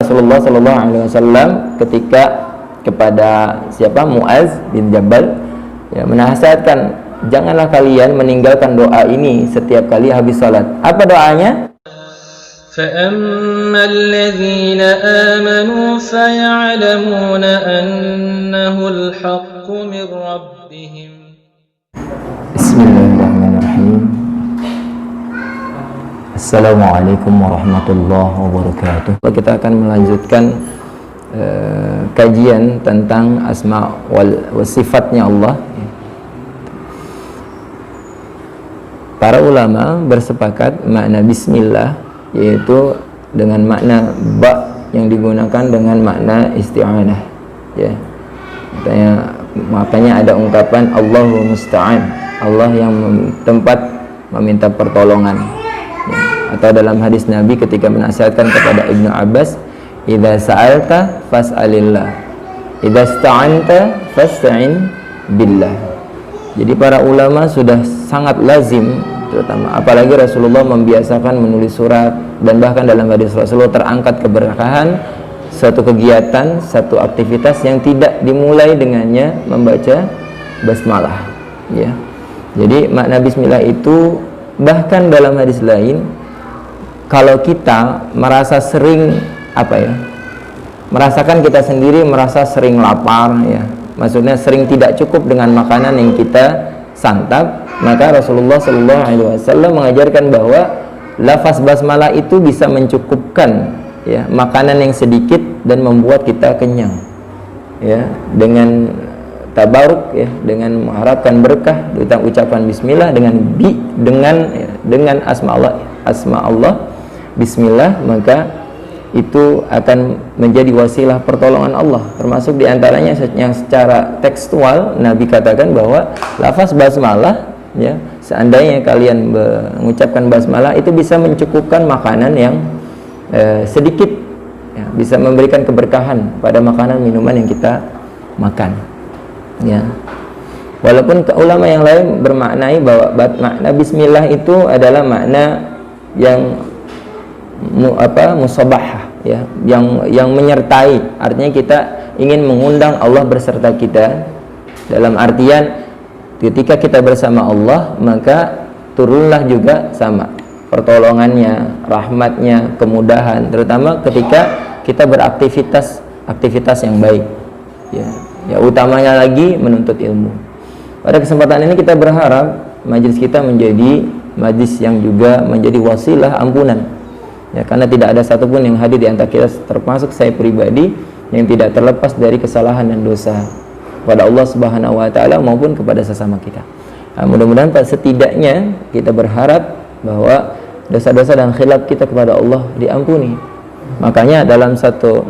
Rasulullah Shallallahu Alaihi Wasallam ketika kepada Muaz bin Jabal menasihatkan, janganlah kalian meninggalkan doa ini setiap kali habis salat. Apa doanya? فَأَمَّا الَّذِينَ آمَنُوا فَيَعْلَمُونَ أَنَّهُ الْحَقُّ مِنْ رَبِّهِمْ. Bismillahirrahmanirrahim. Assalamualaikum warahmatullahi wabarakatuh. Kita akan melanjutkan kajian tentang asma wa sifatnya Allah. Para ulama bersepakat makna bismillah yaitu dengan makna ba yang digunakan dengan makna isti'anah, ya. Makanya ada ungkapan Allahu musta'an, Allah yang tempat meminta pertolongan, ya. Atau dalam hadis Nabi ketika menasihatkan kepada Ibnu Abbas, idza sa'alta fas'alillah, idza sta'anta fasta'in billah. Jadi para ulama sudah sangat lazim, terutama apalagi Rasulullah membiasakan menulis surat, dan bahkan dalam hadis Rasulullah terangkat keberkahan suatu kegiatan, satu aktivitas yang tidak dimulai dengannya membaca basmalah, ya. Jadi makna bismillah itu bahkan dalam hadis lain, kalau kita merasa sering merasakan kita sendiri merasa sering lapar, ya, maksudnya sering tidak cukup dengan makanan yang kita santap, maka Rasulullah Shallallahu Alaihi Wasallam mengajarkan bahwa lafaz basmalah itu bisa mencukupkan, ya, makanan yang sedikit dan membuat kita kenyang, ya, dengan tabaruk, ya, dengan mengharapkan berkah tentang ucapan bismillah dengan asma Allah bismillah, maka itu akan menjadi wasilah pertolongan Allah. Termasuk diantaranya yang secara tekstual Nabi katakan bahwa lafaz basmalah, ya, seandainya kalian mengucapkan basmalah itu bisa mencukupkan makanan yang sedikit, ya, bisa memberikan keberkahan pada makanan minuman yang kita makan, ya. Walaupun ulama yang lain bermaknai bahwa makna bismillah itu adalah makna yang musabahah, ya, yang menyertai, artinya kita ingin mengundang Allah berserta kita, dalam artian ketika kita bersama Allah maka turunlah juga sama pertolongannya, rahmatnya, kemudahan, terutama ketika kita beraktivitas yang baik, ya, utamanya lagi menuntut ilmu. Pada kesempatan ini kita berharap majelis kita menjadi majelis yang juga menjadi wasilah ampunan, ya, karena tidak ada satupun yang hadir di antara kita, termasuk saya pribadi, yang tidak terlepas dari kesalahan dan dosa pada Allah Subhanahu wa taala maupun kepada sesama kita. Nah, mudah-mudahan setidaknya kita berharap bahwa dosa-dosa dan khilaf kita kepada Allah diampuni. Makanya dalam satu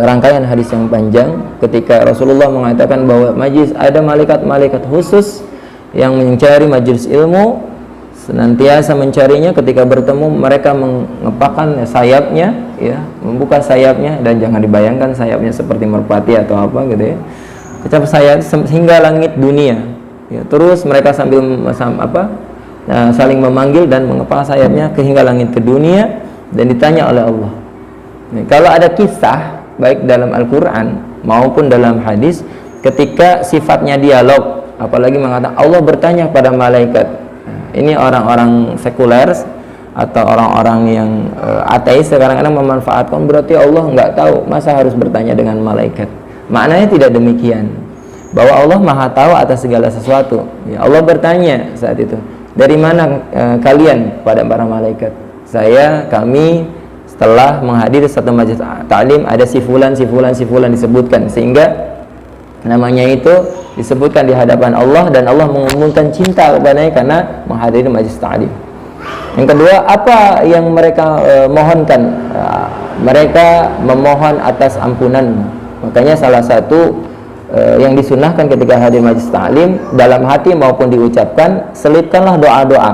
rangkaian hadis yang panjang, ketika Rasulullah mengatakan bahwa ada malaikat-malaikat khusus yang mencari majelis ilmu, senantiasa mencarinya, ketika bertemu mereka mengepakkan sayapnya, ya, membuka sayapnya, dan jangan dibayangkan sayapnya seperti merpati atau apa gitu, ya, kecap sayap hingga langit dunia, ya. Terus mereka sambil saling memanggil dan mengepal sayapnya hingga langit ke dunia, dan ditanya oleh Allah. Nah, kalau ada kisah baik dalam Al-Quran maupun dalam hadis ketika sifatnya dialog, apalagi mengatakan Allah bertanya pada malaikat, ini orang-orang sekuler atau orang-orang yang ateis kadang-kadang memanfaatkan, berarti Allah nggak tahu, masa harus bertanya dengan malaikat. Maknanya tidak demikian, bahwa Allah maha tahu atas segala sesuatu, ya. Allah bertanya saat itu, dari mana kalian pada para malaikat? Kami setelah menghadiri satu majelis ta'lim, ada si fulan disebutkan, sehingga namanya itu disebutkan di hadapan Allah, dan Allah mengumumkan cinta kepadanya karena menghadiri majelis ta'lim. Yang kedua, apa yang mereka mohonkan? Mereka memohon atas ampunan. Makanya salah satu yang disunahkan ketika hadir majelis ta'lim, dalam hati maupun diucapkan, selipkanlah doa-doa,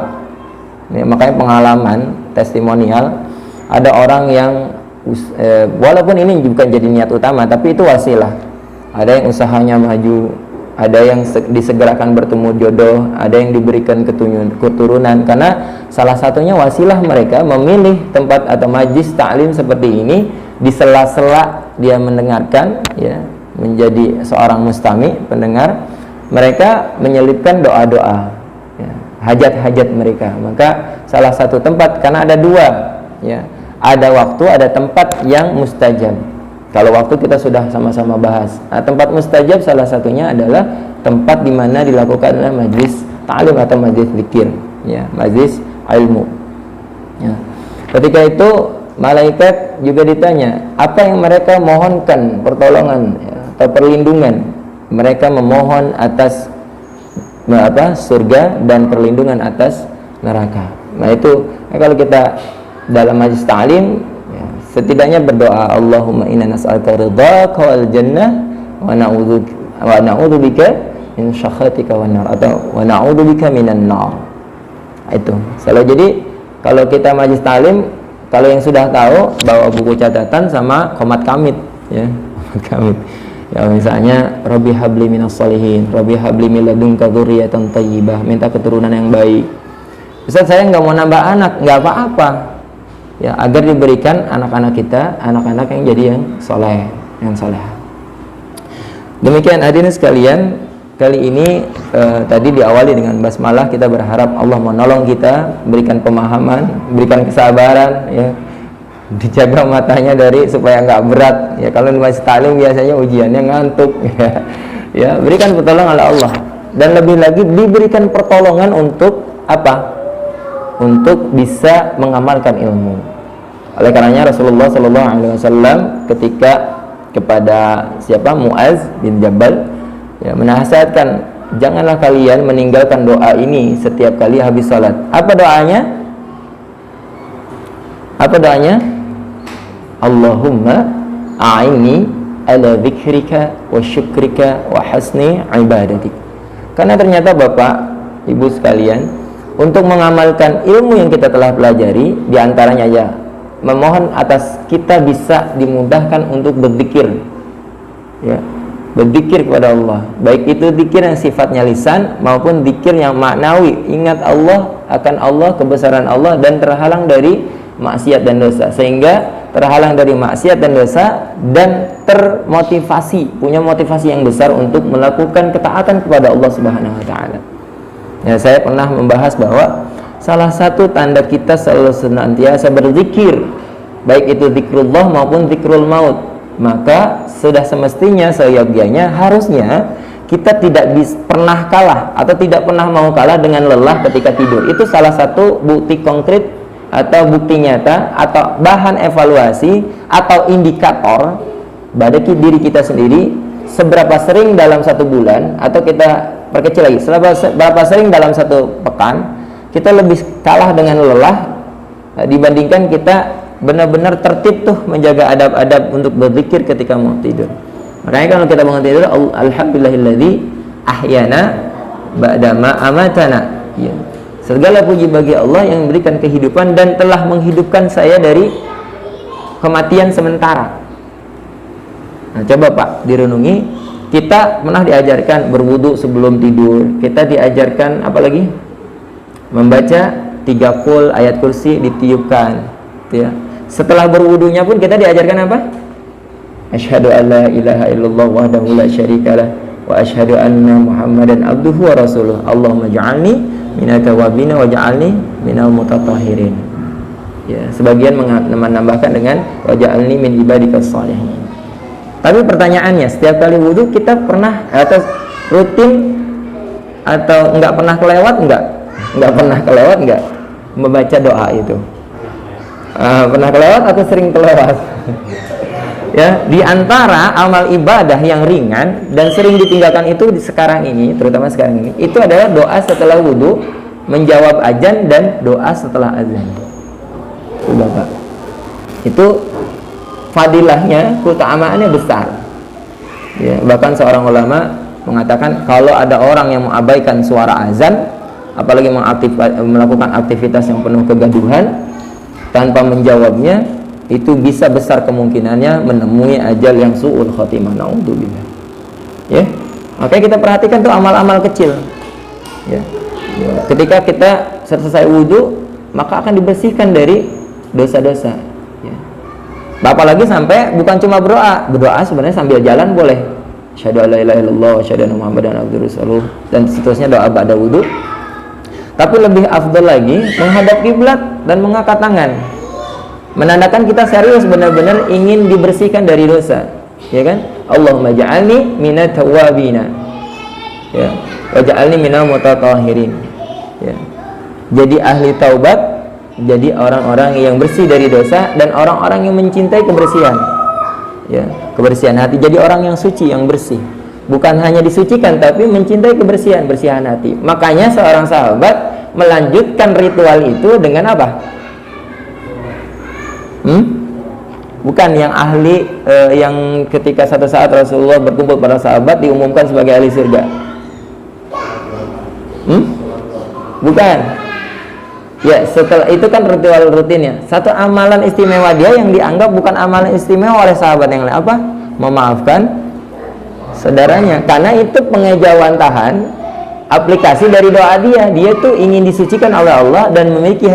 ya. Makanya pengalaman testimonial, ada orang yang walaupun ini bukan jadi niat utama, tapi itu wasilah. Ada yang usahanya maju, ada yang disegerakan bertemu jodoh, ada yang diberikan keturunan, karena salah satunya wasilah mereka memilih tempat atau majlis ta'lim seperti ini di sela-sela dia mendengarkan, ya, menjadi seorang mustami, pendengar, mereka menyelipkan doa-doa, ya, hajat-hajat mereka. Maka salah satu tempat, karena ada dua, ya, ada waktu, ada tempat yang mustajab. Kalau waktu kita sudah sama-sama bahas. Nah, tempat mustajab salah satunya adalah tempat di mana dilakukan adalah majlis ta'lim atau majlis zikir, ya, majlis ilmu. Ya. Ketika itu malaikat juga ditanya, apa yang mereka mohonkan pertolongan, ya, atau perlindungan. Mereka memohon atas surga dan perlindungan atas neraka. Nah itu kalau kita dalam majlis ta'lim, ya, setidaknya berdoa, Allahumma inna nas'aluka ridhaka wal jannah wa na'udzubika min syakhatika wan nar, atau wa na'udzubika minan nar. Itu selalu. Jadi kalau kita majlis ta'lim, kalau yang sudah tahu, bawa buku catatan sama komat kamit, ya, komat kamit. Ya, misalnya Rabbi habli minas sholihin, Rabbi habli min ladunka dzurriyyatan thayyibah, minta keturunan yang baik. Ustaz, saya nggak mau nambah anak, nggak apa-apa, ya, agar diberikan anak-anak kita anak-anak yang jadi yang soleh, yang soleh. Demikian hadirin sekalian, kali ini tadi diawali dengan basmalah. Kita berharap Allah menolong kita, berikan pemahaman, berikan kesabaran, ya, dijaga matanya dari supaya nggak berat, ya. Kalau di majlis ta'lim biasanya ujiannya ngantuk, ya, ya, berikan pertolongan oleh Allah, dan lebih lagi diberikan pertolongan untuk apa? Untuk bisa mengamalkan ilmu. Oleh karenanya Rasulullah SAW ketika kepada siapa, Muaz bin Jabal, ya, menasihatkan, janganlah kalian meninggalkan doa ini setiap kali habis salat. Apa doanya? Apa doanya? Allahumma a'inni ala dzikrika wa syukrika wa hasni ibadatik. Karena ternyata Bapak, Ibu sekalian, untuk mengamalkan ilmu yang kita telah pelajari, diantaranya ya memohon atas kita bisa dimudahkan untuk berzikir, ya, berzikir kepada Allah, baik itu zikir yang sifatnya lisan maupun zikir yang maknawi, ingat Allah, akan Allah, kebesaran Allah, dan terhalang dari maksiat dan dosa, sehingga terhalang dari maksiat dan dosa dan termotivasi, punya motivasi yang besar untuk melakukan ketaatan kepada Allah Subhanahu wa taala. Ya, saya pernah membahas bahwa salah satu tanda kita selalu senantiasa berzikir, baik itu zikrullah maupun zikrul maut, maka sudah semestinya, seyogyanya, harusnya kita tidak pernah kalah atau tidak pernah mau kalah dengan lelah ketika tidur. Itu salah satu bukti konkret atau bukti nyata atau bahan evaluasi atau indikator bagi diri kita sendiri, seberapa sering dalam satu bulan, atau kita perkecil lagi, seberapa sering dalam satu pekan kita lebih kalah dengan lelah dibandingkan kita benar-benar tertib tuh menjaga adab-adab untuk berzikir ketika mau tidur. Makanya kalau kita bangun tidur, alhamdulillahilladzi ahyana ba'dama amatana, ya. Segala puji bagi Allah yang memberikan kehidupan dan telah menghidupkan saya dari kematian sementara. Nah, coba Pak direnungi, kita pernah diajarkan berwudu sebelum tidur, kita diajarkan apa lagi? Membaca 3 qul, ayat kursi ditiupkan, ya. Setelah berwudunya pun kita diajarkan apa? Asyhadu an la ilaha illallah wahdahu la syarikalah wa asyhadu anna Muhammadan abduhu wa rasuluh. Allahumma ja'alni minat tawabina wa ja'alni minal mutatahhirin. Ya, sebagian menambahkan dengan wa ja'alni min ibadikas shalihin. Tapi pertanyaannya, setiap kali wudu kita pernah atau rutin atau enggak pernah kelewat enggak pernah kelewat enggak membaca doa itu? Pernah kelewat atau sering kelewat? Ya, di antara amal ibadah yang ringan dan sering ditinggalkan itu sekarang ini, terutama sekarang ini, itu adalah doa setelah wudu, menjawab azan, dan doa setelah azan. Itu Bapak. Itu fadilahnya, keutamaannya besar. Ya, bahkan seorang ulama mengatakan kalau ada orang yang mengabaikan suara azan, apalagi melakukan aktivitas yang penuh kegaduhan tanpa menjawabnya, itu bisa besar kemungkinannya menemui ajal yang su'ul khotimah. Naudzubillah. Ya, makanya kita perhatikan tuh amal-amal kecil. Ya. Ketika kita selesai wudu, maka akan dibersihkan dari dosa-dosa. Ya. Apalagi sampai bukan cuma berdoa sebenarnya sambil jalan boleh. Asyhadu alla ilaha illallah wa asyhadu anna Muhammadan abduhu rasuluh dan seterusnya doa ba'da wudu. Tapi lebih afdal lagi menghadap kiblat dan mengangkat tangan. Menandakan kita serius benar-benar ingin dibersihkan dari dosa. Ya kan? Allahumma ja'alni minat tawwabina. Ya. Wa ja'alni minal mutatahhirin. Ya. Jadi ahli taubat, jadi orang-orang yang bersih dari dosa dan orang-orang yang mencintai kebersihan. Ya, kebersihan hati. Jadi orang yang suci, yang bersih. Bukan hanya disucikan tapi mencintai kebersihan, bersihan hati. Makanya seorang sahabat melanjutkan ritual itu dengan apa? Bukan yang ahli yang ketika satu saat Rasulullah berkumpul para sahabat diumumkan sebagai ahli surga. Bukan. Ya, setelah itu kan ritual rutinnya. Satu amalan istimewa dia yang dianggap bukan amalan istimewa oleh sahabat yang lain, apa? Memaafkan saudaranya. Karena itu pengejawantahan aplikasi dari doa dia. Dia tuh ingin disucikan oleh Allah dan memiliki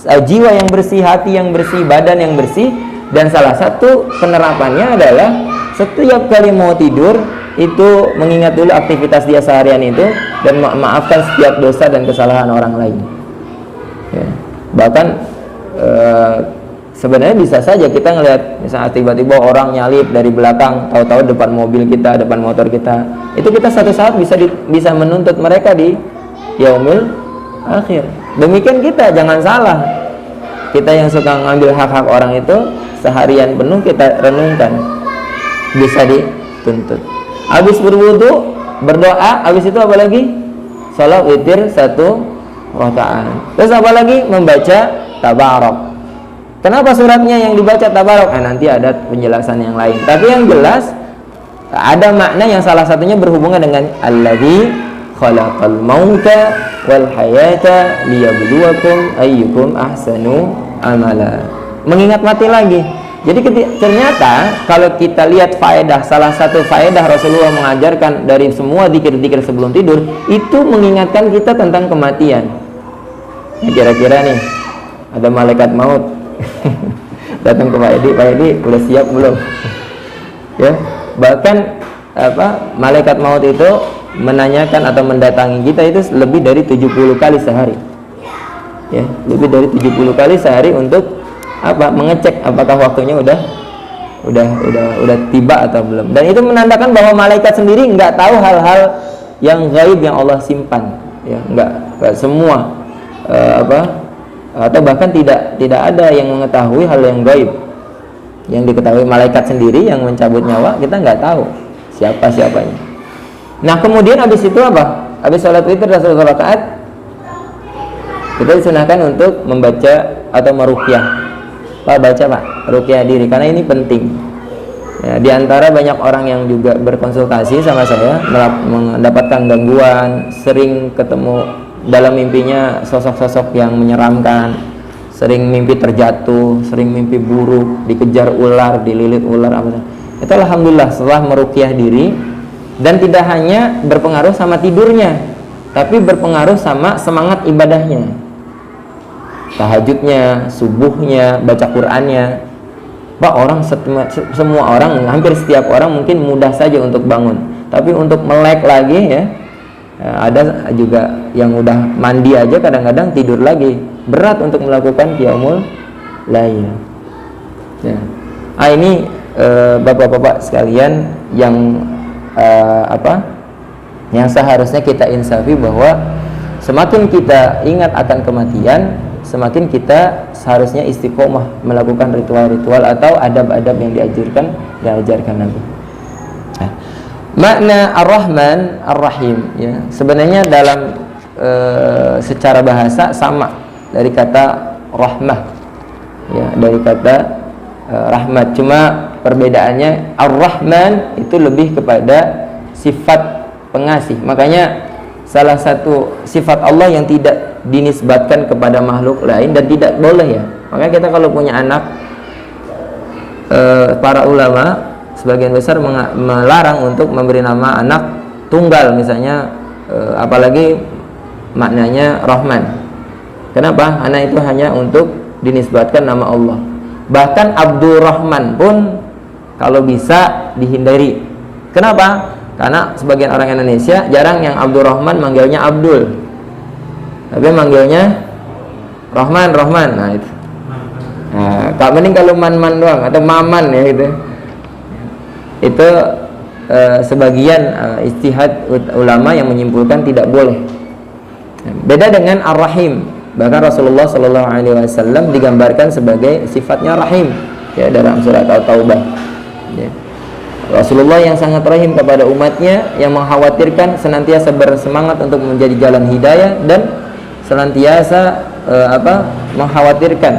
jiwa yang bersih, hati yang bersih, badan yang bersih. Dan salah satu penerapannya adalah setiap kali mau tidur itu mengingat dulu aktivitas dia seharian itu dan memaafkan setiap dosa dan kesalahan orang lain. Ya. Bahkan sebenarnya bisa saja kita ngelihat misalnya tiba-tiba orang nyalip dari belakang, tahu-tahu depan mobil kita, depan motor kita, itu kita satu saat bisa menuntut mereka di yaumul akhir. Demikian kita, jangan salah, kita yang suka ngambil hak-hak orang itu seharian penuh kita renungkan, bisa dituntut. Habis berwudu, berdoa, habis itu apa lagi? Salat witir 1 rakaat. Terus apa lagi? Membaca tabarok. Kenapa suratnya yang dibaca tabarok? Nanti ada penjelasan yang lain. Tapi yang jelas ada makna yang salah satunya berhubungan dengan alladzi khalaqal mauta wal hayata liyabluwakum ayyukum ahsanu amala. Mengingat mati lagi. Jadi ternyata kalau kita lihat faedah, salah satu faedah Rasulullah mengajarkan dari semua zikir-zikir sebelum tidur itu mengingatkan kita tentang kematian. Kira-kira nih ada malaikat maut datang ke Pak Edi udah siap belum? Ya, bahkan malaikat maut itu menanyakan atau mendatangi kita itu lebih dari 70 kali sehari. Ya, lebih dari 70 kali sehari untuk mengecek apakah waktunya udah tiba atau belum. Dan itu menandakan bahwa malaikat sendiri nggak tahu hal-hal yang gaib yang Allah simpan, ya, nggak semua atau bahkan tidak ada yang mengetahui hal yang gaib. Yang diketahui malaikat sendiri yang mencabut nyawa, kita nggak tahu siapanya. Nah, kemudian habis itu apa? Habis sholat witir dan 1 rakaat, kita disunahkan untuk membaca atau meruqyah. Baca ruqyah diri karena ini penting. Ya, di antara banyak orang yang juga berkonsultasi sama saya mendapatkan gangguan, sering ketemu dalam mimpinya sosok-sosok yang menyeramkan, sering mimpi terjatuh, sering mimpi buruk, dikejar ular, dililit ular Itu alhamdulillah setelah meruqyah diri dan tidak hanya berpengaruh sama tidurnya, tapi berpengaruh sama semangat ibadahnya. Tahajudnya, subuhnya, baca Qur'annya. Semua orang, hampir setiap orang mungkin mudah saja untuk bangun. Tapi untuk melek lagi ya, ada juga yang udah mandi aja kadang-kadang tidur lagi. Berat untuk melakukan qiyamul lail. Ya. Ini bapak-bapak sekalian yang yang seharusnya kita insafi bahwa semakin kita ingat akan kematian, semakin kita seharusnya istiqomah melakukan ritual-ritual atau adab-adab yang diajarkan Nabi. Makna Ar-Rahman Ar-Rahim, ya, sebenarnya dalam secara bahasa sama dari kata rahmah, ya, dari kata rahmat. Cuma perbedaannya Ar-Rahman itu lebih kepada sifat pengasih. Makanya salah satu sifat Allah yang tidak dinisbatkan kepada makhluk lain dan tidak boleh, ya. Makanya kita kalau punya anak, para ulama sebagian besar melarang untuk memberi nama anak tunggal misalnya, apalagi maknanya Rahman. Kenapa? Anak itu hanya untuk dinisbatkan nama Allah. Bahkan Abdurrahman pun kalau bisa dihindari. Kenapa? Karena sebagian orang Indonesia jarang yang Abdurrahman manggilnya Abdul, tapi manggilnya Rahman. Nah itu. Nah, mending kalau man doang atau maman ya gitu. Itu sebagian ijtihad ulama yang menyimpulkan tidak boleh. Beda dengan Ar-Rahim. Bahkan Rasulullah Shallallahu Alaihi Wasallam digambarkan sebagai sifatnya Rahim ya dalam surat At-Taubah. Ya. Rasulullah yang sangat rahim kepada umatnya, yang mengkhawatirkan senantiasa bersemangat untuk menjadi jalan hidayah dan senantiasa mengkhawatirkan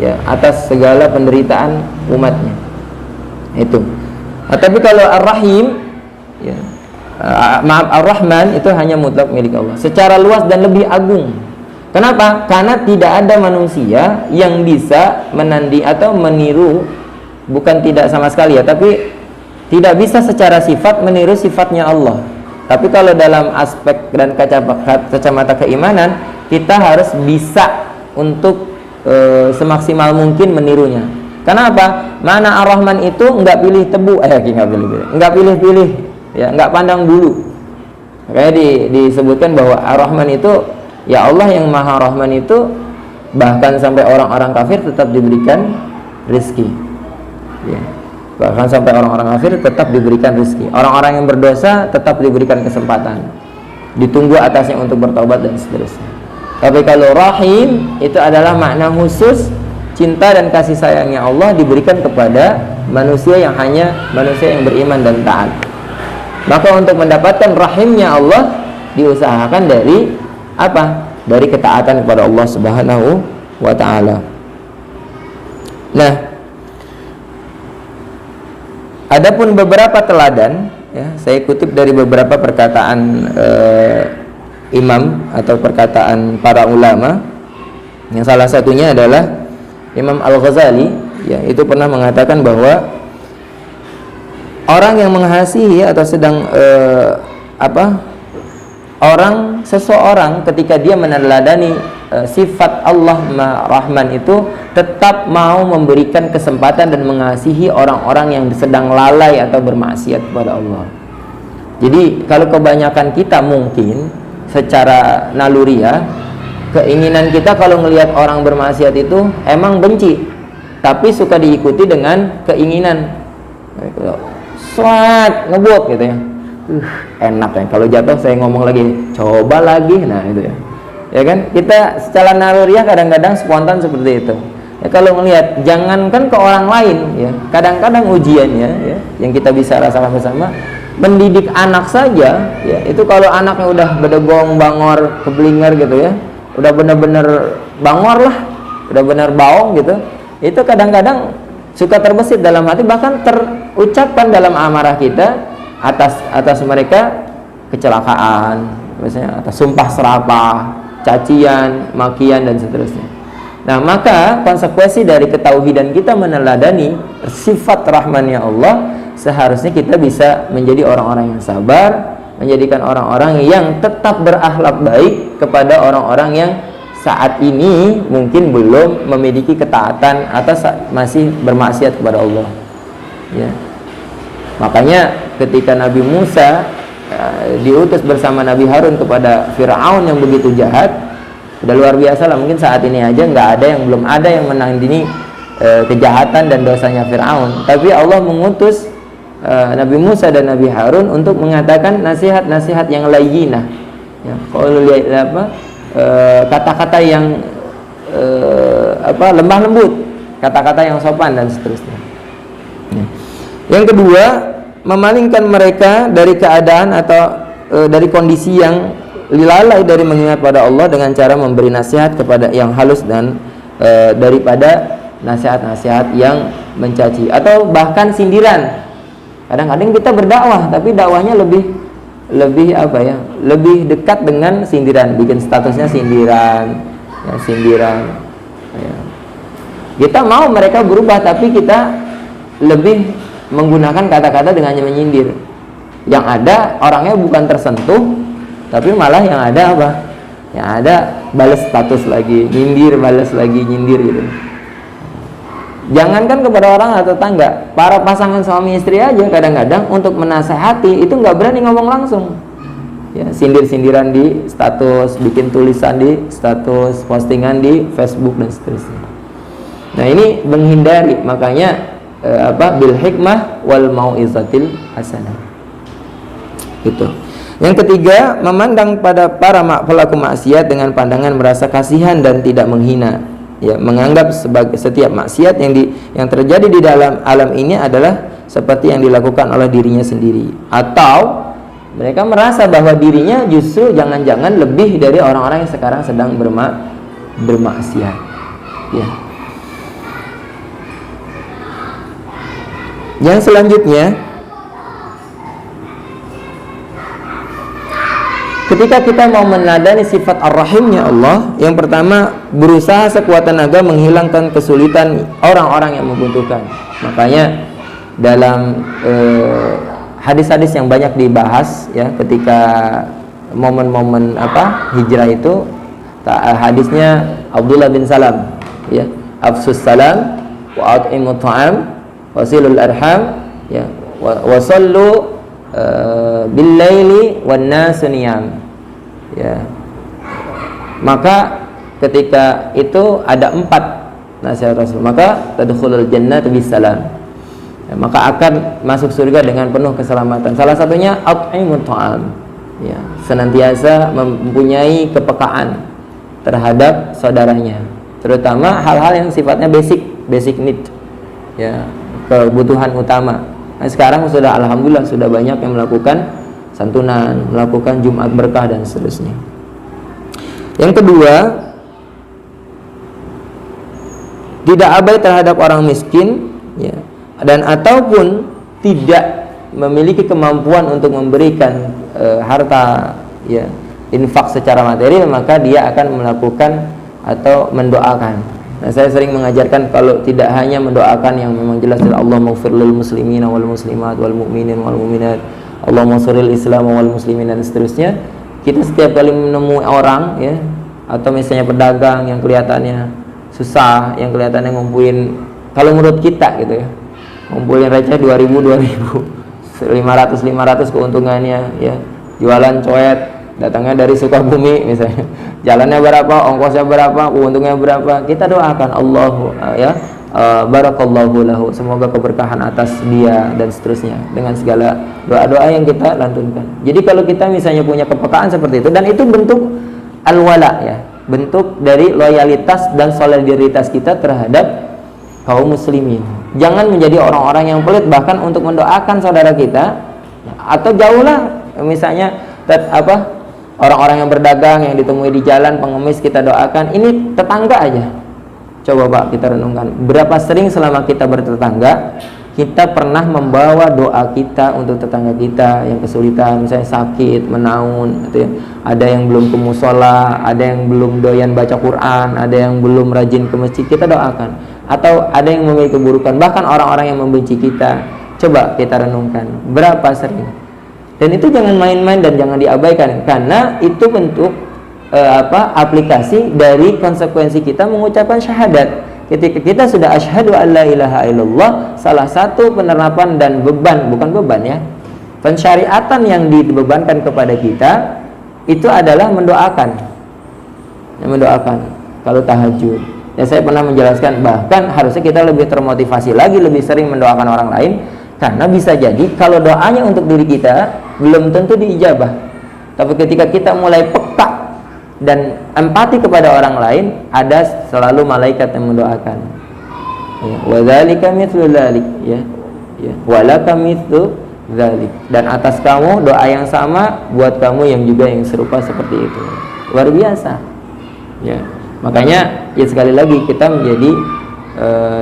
ya atas segala penderitaan umatnya. Itu. Tapi kalau Ar-Rahim ya, Ar-Rahman itu hanya mutlak milik Allah secara luas dan lebih agung. Kenapa? Karena tidak ada manusia yang bisa menanding atau meniru, bukan tidak sama sekali ya, tapi tidak bisa secara sifat meniru sifatnya Allah. Tapi kalau dalam aspek dan kacamata keimanan, kita harus bisa untuk semaksimal mungkin menirunya. Kenapa? Mana Ar-Rahman itu nggak pilih tebu, nggak pilih-pilih, ya nggak pandang bulu. Makanya disebutkan bahwa Ar-Rahman itu, ya Allah yang Maha Rahman itu bahkan sampai orang-orang kafir tetap diberikan rezeki. Ya. Bahkan sampai orang-orang kafir tetap diberikan rezeki. Orang-orang yang berdosa tetap diberikan kesempatan. Ditunggu atasnya untuk bertobat dan seterusnya. Tapi kalau Rahim itu adalah makna khusus cinta dan kasih sayangnya Allah diberikan kepada manusia yang hanya manusia yang beriman dan taat. Maka untuk mendapatkan rahimnya Allah diusahakan dari apa? Dari ketaatan kepada Allah Subhanahu wa taala. Nah, adapun beberapa teladan ya, saya kutip dari beberapa perkataan imam atau perkataan para ulama. Yang salah satunya adalah Imam Al-Ghazali ya, itu pernah mengatakan bahwa orang yang mengasihi atau sedang seseorang ketika dia meneladani sifat Allah Rahman itu tetap mau memberikan kesempatan dan mengasihi orang-orang yang sedang lalai atau bermaksiat kepada Allah. Jadi kalau kebanyakan kita mungkin secara naluriah, keinginan kita kalau melihat orang bermaksiat itu emang benci, tapi suka diikuti dengan keinginan swat ngebut gitu ya. Enak ya kalau jatuh saya ngomong lagi, coba lagi. Nah itu ya. Ya kan, kita secara naluriah kadang-kadang spontan seperti itu. Ya, kalau melihat, jangankan ke orang lain ya, kadang-kadang ujiannya ya, yang kita bisa rasakan bersama, mendidik anak saja ya, itu kalau anaknya udah bedegong, bangor, keblinger gitu ya, udah bener-bener bangor lah, udah bener baong gitu, itu kadang-kadang suka terbesit dalam hati, bahkan terucapkan dalam amarah kita atas mereka kecelakaan, misalnya atas sumpah serapah, cacian, makian dan seterusnya. Nah, maka konsekuensi dari ketauhidan kita meneladani sifat rahmannya Allah, seharusnya kita bisa menjadi orang-orang yang sabar, menjadikan orang-orang yang tetap berakhlak baik kepada orang-orang yang saat ini mungkin belum memiliki ketaatan atau masih bermaksiat kepada Allah. Ya. Makanya ketika Nabi Musa diutus bersama Nabi Harun kepada Fir'aun yang begitu jahat, udah luar biasa lah, mungkin saat ini aja belum ada yang menandingi kejahatan dan dosanya Fir'aun. Tapi Allah mengutus Nabi Musa dan Nabi Harun untuk mengatakan nasihat-nasihat yang layyinah, ya, kata-kata yang lemah lembut, kata-kata yang sopan dan seterusnya. Ya. Yang kedua, memalingkan mereka dari keadaan atau dari kondisi yang lalai dari mengingat pada Allah dengan cara memberi nasihat kepada yang halus dan daripada nasihat-nasihat yang mencaci atau bahkan sindiran. Kadang-kadang kita berdakwah tapi dakwahnya lebih dekat dengan sindiran, bikin statusnya sindiran, ya, sindiran. Ya. Kita mau mereka berubah tapi kita lebih menggunakan kata-kata dengan menyindir. Yang ada orangnya bukan tersentuh, tapi malah yang ada apa? Yang ada balas status lagi, nyindir, balas lagi, nyindir gitu. Jangankan kepada orang atau tetangga, para pasangan suami istri aja kadang-kadang untuk menasehati itu nggak berani ngomong langsung. Ya, sindir-sindiran di status, bikin tulisan di status, postingan di Facebook dan seterusnya. Nah, ini menghindari, makanya bil hikmah wal mau'izatil hasanah. Itu. Yang ketiga, memandang pada para pelaku maksiat dengan pandangan merasa kasihan dan tidak menghina. Ya, menganggap sebagai setiap maksiat yang terjadi di dalam alam ini adalah seperti yang dilakukan oleh dirinya sendiri, atau mereka merasa bahwa dirinya justru jangan-jangan lebih dari orang-orang yang sekarang sedang bermaksiat. Ya. Yang selanjutnya, ketika kita mau meneladani sifat ar-rahimnya Allah, yang pertama berusaha sekuat tenaga menghilangkan kesulitan orang-orang yang membutuhkan. Makanya dalam hadis-hadis yang banyak dibahas ya ketika momen-momen hijrah itu, hadisnya Abdullah bin Salam ya, afsus salam wa at'imut ta'am wasilul arham ya wa sallu bil laili wan nasu niyam ya. Maka ketika itu ada 4 nasihat Rasul, maka tadkhulul jannata bisalam ya, maka akan masuk surga dengan penuh keselamatan. Salah satunya at'imut ta'am ya, senantiasa mempunyai kepekaan terhadap saudaranya, terutama hal-hal yang sifatnya basic need ya, kebutuhan utama. Nah, sekarang sudah alhamdulillah sudah banyak yang melakukan santunan, melakukan Jumat berkah dan seterusnya. Yang kedua, tidak abai terhadap orang miskin ya, dan ataupun tidak memiliki kemampuan untuk memberikan harta ya, infak secara material, maka dia akan melakukan atau mendoakan. Nah, saya sering mengajarkan kalau tidak hanya mendoakan yang memang jelas dari Allah maghfir lil muslimina wal muslimat wal mu'minin wal mu'minat, Allah maghfiril islam wal muslimin dan seterusnya. Kita setiap kali menemui orang ya, atau misalnya pedagang yang kelihatannya susah, yang kelihatannya ngumpulin, kalau menurut kita gitu ya, ngumpulin receh 2000 500 keuntungannya ya, jualan coet, datangnya dari Sukabumi misalnya, jalannya berapa, ongkosnya berapa, untungnya berapa, kita doakan Allahu ya barakallahu lahu, semoga keberkahan atas dia dan seterusnya, dengan segala doa-doa yang kita lantunkan. Jadi kalau kita misalnya punya kepekaan seperti itu, dan itu bentuk al-wala ya, bentuk dari loyalitas dan solidaritas kita terhadap kaum muslimin. Jangan menjadi orang-orang yang pelit bahkan untuk mendoakan saudara kita, atau jauhlah misalnya orang-orang yang berdagang yang ditemui di jalan, pengemis, kita doakan. Ini tetangga aja. Coba Pak kita renungkan, berapa sering selama kita bertetangga kita pernah membawa doa kita untuk tetangga kita yang kesulitan, misalnya sakit, menaun gitu ya. Ada yang belum ke musola, ada yang belum doyan baca Quran, ada yang belum rajin ke masjid, kita doakan. Atau ada yang memiliki keburukan, bahkan orang-orang yang membenci kita, coba kita renungkan berapa sering. Dan itu jangan main-main dan jangan diabaikan, karena itu bentuk aplikasi dari konsekuensi kita mengucapkan syahadat. Ketika kita sudah asyhadu an la ilaha illallah, salah satu penerapan dan beban, bukan beban ya, pensyariatan yang dibebankan kepada kita itu adalah mendoakan. Mendoakan kalau tahajud. Ya, saya pernah menjelaskan, bahkan harusnya kita lebih termotivasi lagi, lebih sering mendoakan orang lain, karena bisa jadi kalau doanya untuk diri kita belum tentu diijabah. Tapi ketika kita mulai peka dan empati kepada orang lain, ada selalu malaikat yang mendoakan. Ya, wa dzalika mithlu dzalik ya. Ya, walaka mithlu dzalik. Dan atas kamu doa yang sama buat kamu yang juga yang serupa seperti itu. Luar biasa. Ya. Makanya ya sekali lagi kita menjadi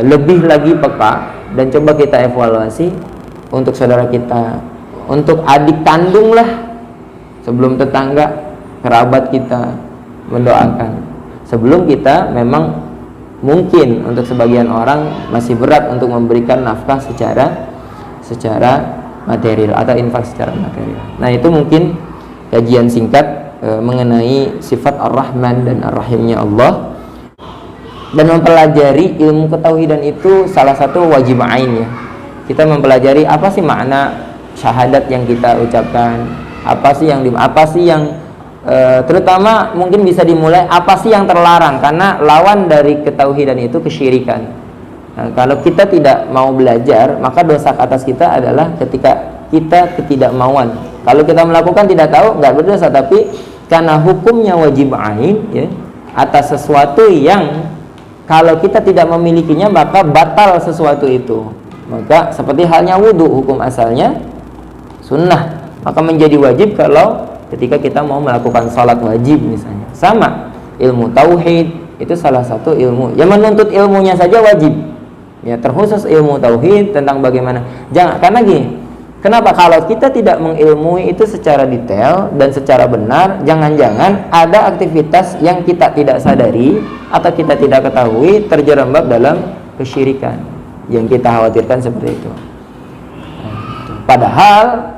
lebih lagi peka dan coba kita evaluasi untuk saudara kita, untuk adik kandung lah, sebelum tetangga, kerabat kita, mendoakan. Sebelum kita memang mungkin untuk sebagian orang masih berat untuk memberikan nafkah secara material atau infak secara material. Nah, itu mungkin kajian singkat mengenai sifat Ar-Rahman dan Ar-Rahimnya Allah. Dan mempelajari ilmu ketauhidan itu salah satu wajib ain ya. Kita mempelajari apa sih makna syahadat yang kita ucapkan, apa sih yang terutama mungkin bisa dimulai apa sih yang terlarang, karena lawan dari ketauhidan itu kesyirikan. Nah, kalau kita tidak mau belajar, maka dosa atas kita adalah ketika kita ketidakmauan. Kalau kita melakukan tidak tahu, nggak berdosa, tapi karena hukumnya wajib ain ya, atas sesuatu yang kalau kita tidak memilikinya maka batal sesuatu itu. Maka seperti halnya wudhu, hukum asalnya sunnah, maka menjadi wajib kalau ketika kita mau melakukan salat wajib misalnya. Sama ilmu tauhid itu salah satu ilmu yang menuntut ilmunya saja wajib ya, terkhusus ilmu tauhid tentang bagaimana. Jangan, karena gini, kenapa kalau kita tidak mengilmui itu secara detail dan secara benar, jangan-jangan ada aktivitas yang kita tidak sadari atau kita tidak ketahui terjerembab dalam kesyirikan yang kita khawatirkan seperti itu. Padahal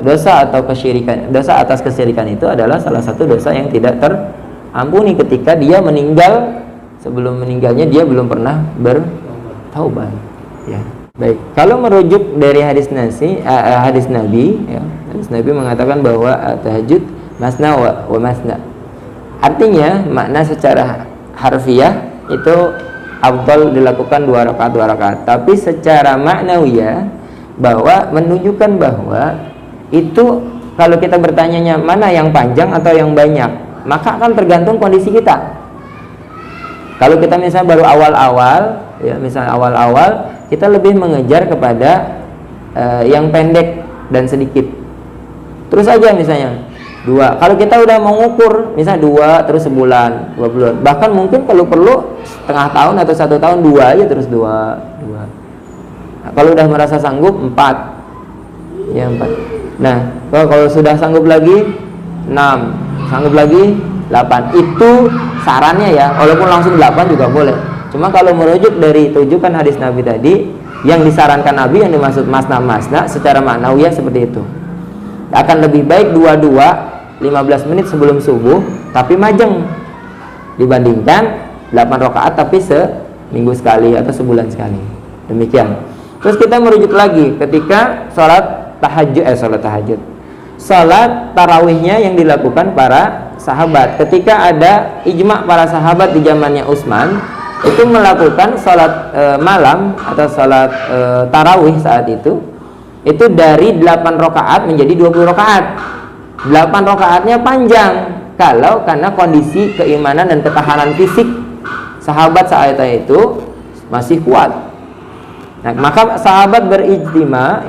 dosa atau kesyirikan, dosa atas kesyirikan itu adalah salah satu dosa yang tidak terampuni ketika dia meninggal. Sebelum meninggalnya dia belum pernah bertaubat ya. Baik, kalau merujuk dari hadis Nabi ya, hadis Nabi mengatakan bahwa tahajud masna wa masna. Artinya makna secara harfiah itu afdal dilakukan 2 rakaat. Tapi secara maknawiyah bahwa menunjukkan bahwa itu kalau kita bertanyanya mana yang panjang atau yang banyak, maka akan tergantung kondisi kita. Kalau kita misalnya baru awal-awal ya, misalnya awal-awal kita lebih mengejar kepada yang pendek dan sedikit. Terus aja misalnya 2. Kalau kita udah mau ngukur misalnya 2 terus sebulan, 2 bulan, bahkan mungkin kalau perlu setengah tahun atau 1 tahun 2 aja terus 2. Nah, kalau udah merasa sanggup 4 ya 4. Nah kalau sudah sanggup lagi 6, sanggup lagi 8. Itu sarannya ya, walaupun langsung 8 juga boleh. Cuma kalau merujuk dari tujukan hadis Nabi tadi, yang disarankan Nabi yang dimaksud masna secara maknawiyah seperti itu. Akan lebih baik 2-2 15 menit sebelum subuh tapi majeng dibandingkan 8 rakaat tapi seminggu sekali atau sebulan sekali. Demikian. Terus kita merujuk lagi ketika sholat tarawihnya yang dilakukan para sahabat. Ketika ada ijma para sahabat di zamannya Utsman itu melakukan sholat malam atau sholat tarawih saat itu dari 8 rakaat menjadi 20 rakaat. 8 rakaatnya panjang karena kondisi keimanan dan ketahanan fisik sahabat saat itu masih kuat. Nah, maka sahabat berijma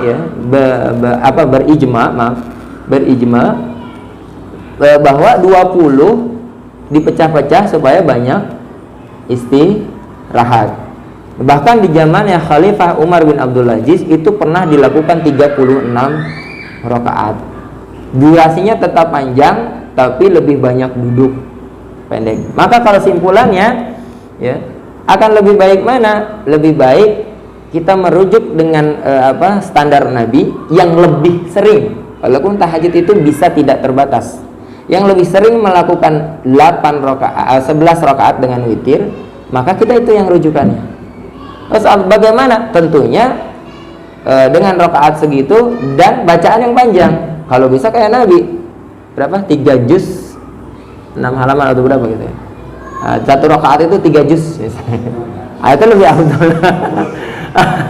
bahwa 20 dipecah-pecah supaya banyak istirahat. Bahkan di zamannya Khalifah Umar bin Abdul Aziz itu pernah dilakukan 36 rakaat. Durasinya tetap panjang tapi lebih banyak duduk pendek. Maka kalau simpulannya ya, akan lebih baik mana? Lebih baik kita merujuk dengan standar Nabi yang lebih sering. Walaupun tahajud itu bisa tidak terbatas, yang lebih sering melakukan 11 rakaat dengan witir, maka kita itu yang rujukannya. Terus bagaimana? Tentunya dengan rakaat segitu dan bacaan yang panjang. Kalau bisa kayak Nabi, berapa? 3 juz 6 halaman atau berapa gitu ya. Satu rakaat itu 3 juz itu lebih afdal.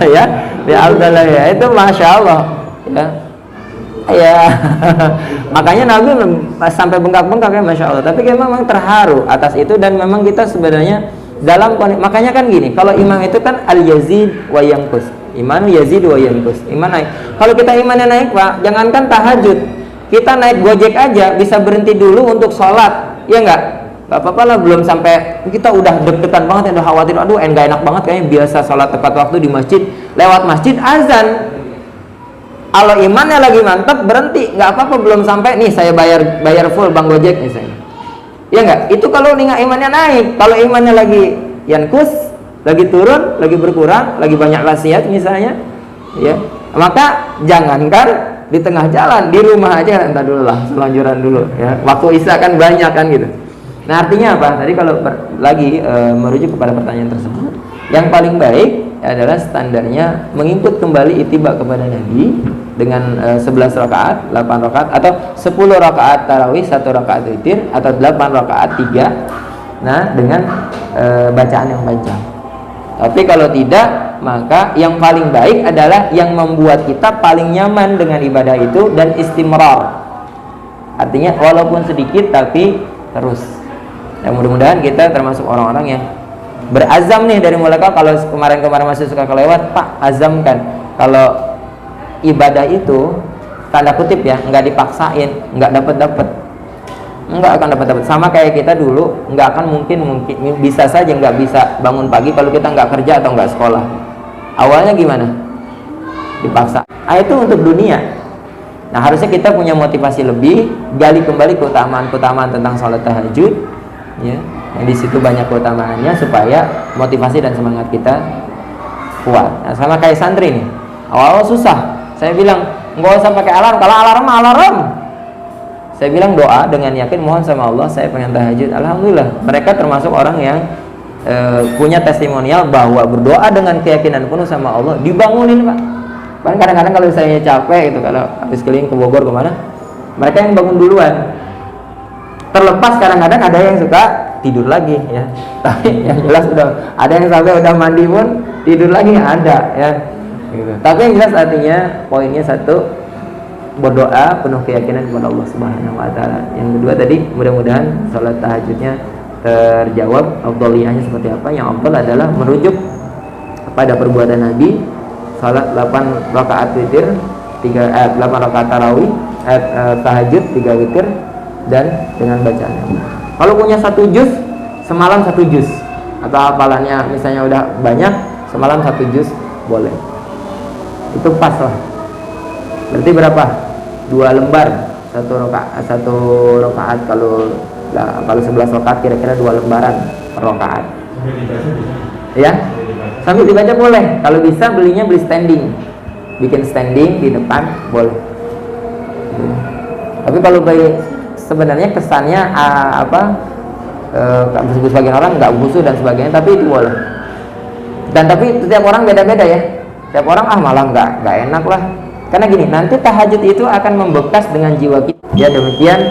Ya, Alhamdulillah ya, itu masya Allah ya. Makanya Nabi sampai bengkak-bengkak ya, masya Allah. Tapi kita memang terharu atas itu dan memang kita sebenarnya dalam makanya kan gini, kalau imam itu kan al yazid wa yanqus, iman yazid wa yanqus, iman naik. Kalau kita imannya naik Pak, jangankan tahajud, kita naik Gojek aja bisa berhenti dulu untuk sholat, ya enggak? Gak apa-apa lah, belum sampai kita udah deg-degan banget, udah khawatir, aduh gak enak banget kayaknya biasa sholat tepat waktu di masjid, lewat masjid azan. Kalau imannya lagi mantap berhenti, nggak apa-apa, belum sampai nih saya bayar full Bang Gojek misalnya, ya nggak? Itu kalau imannya naik. Kalau imannya lagi yankus, lagi turun, lagi berkurang, lagi banyak maksiat misalnya, ya maka jangankan di tengah jalan, di rumah aja entar dulu lah, selonjoran dulu ya, waktu isya kan banyak kan gitu. Nah, artinya apa? Tadi kalau merujuk kepada pertanyaan tersebut, yang paling baik adalah standarnya mengikut kembali ittiba kepada Nabi dengan 11 rakaat, 8 rakaat atau 10 rakaat tarawih, 1 rakaat witir atau 8 rakaat 3. Nah, dengan bacaan yang panjang. Tapi kalau tidak, maka yang paling baik adalah yang membuat kita paling nyaman dengan ibadah itu dan istimrar. Artinya walaupun sedikit tapi terus. Dan mudah-mudahan kita termasuk orang-orang yang berazam nih dari mulai kalau kemarin-kemarin masih suka kelewat, Pak, azamkan kalau ibadah itu tanda kutip ya, nggak dipaksain, nggak dapat, nggak akan dapat. Sama kayak kita dulu, nggak akan mungkin bisa saja nggak bisa bangun pagi kalau kita nggak kerja atau nggak sekolah. Awalnya gimana? Dipaksa. Itu untuk dunia. Nah, harusnya kita punya motivasi lebih, gali kembali keutamaan tentang sholat tahajud. Ya, yang di situ banyak keutamaannya supaya motivasi dan semangat kita kuat. Nah, sama kayak santri nih, awal susah. Saya bilang nggak usah pakai alarm. Kalau alarm. Saya bilang doa dengan yakin, mohon sama Allah, saya pengen tahajud. Alhamdulillah, mereka termasuk orang yang punya testimonial bahwa berdoa dengan keyakinan penuh sama Allah dibangunin, Pak. Bahkan kadang-kadang kalau saya capek gitu, kalau habis keliling ke Bogor kemana, mereka yang bangun duluan. Terlepas kadang-kadang ada yang suka tidur lagi ya, tapi yang jelas ada yang sampai udah mandi pun tidur lagi ada ya gitu. Tapi yang jelas artinya poinnya satu, berdoa penuh keyakinan kepada Allah Subhanahu wa taala. Yang kedua tadi mudah-mudahan salat tahajudnya terjawab, afdhaliyahnya seperti apa. Yang afdal adalah merujuk kepada perbuatan Nabi, salat 8 rakaat witir, 8 rakaat tarawih, tahajud 3 witir dan dengan bacaan. Kalau punya 1 juz, semalam 1 juz, atau hafalannya misalnya udah banyak, semalam 1 juz boleh. Itu pas lah. Berarti berapa? 2 lembar 1 rakaat. Kalau 11 rakaat kira-kira 2 lembaran per rakaat. Ya? Sambil dibaca boleh. Kalau bisa beli standing. Bikin standing di depan boleh. Tapi kalau sebenarnya kesannya sebagian orang nggak khusyuk dan sebagainya, tapi itu boleh. Dan tapi setiap orang beda-beda ya. Setiap orang malah nggak enak lah. Karena gini, nanti tahajud itu akan membekas dengan jiwa kita. Ya, demikian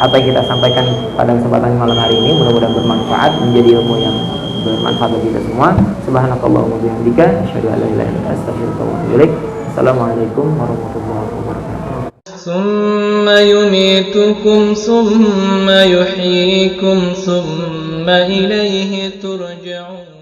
apa yang kita sampaikan pada kesempatan malam hari ini, mudah-mudahan bermanfaat, menjadi ilmu yang bermanfaat bagi kita semua. Subhanakallahumma wa bihamdika, asyhadu an la ilaha illa anta, astaghfiruka wa atubu ilaik. Assalamualaikum warahmatullahi wabarakatuh. ثم يميتكم ثم يحييكم ثم إليه ترجعون.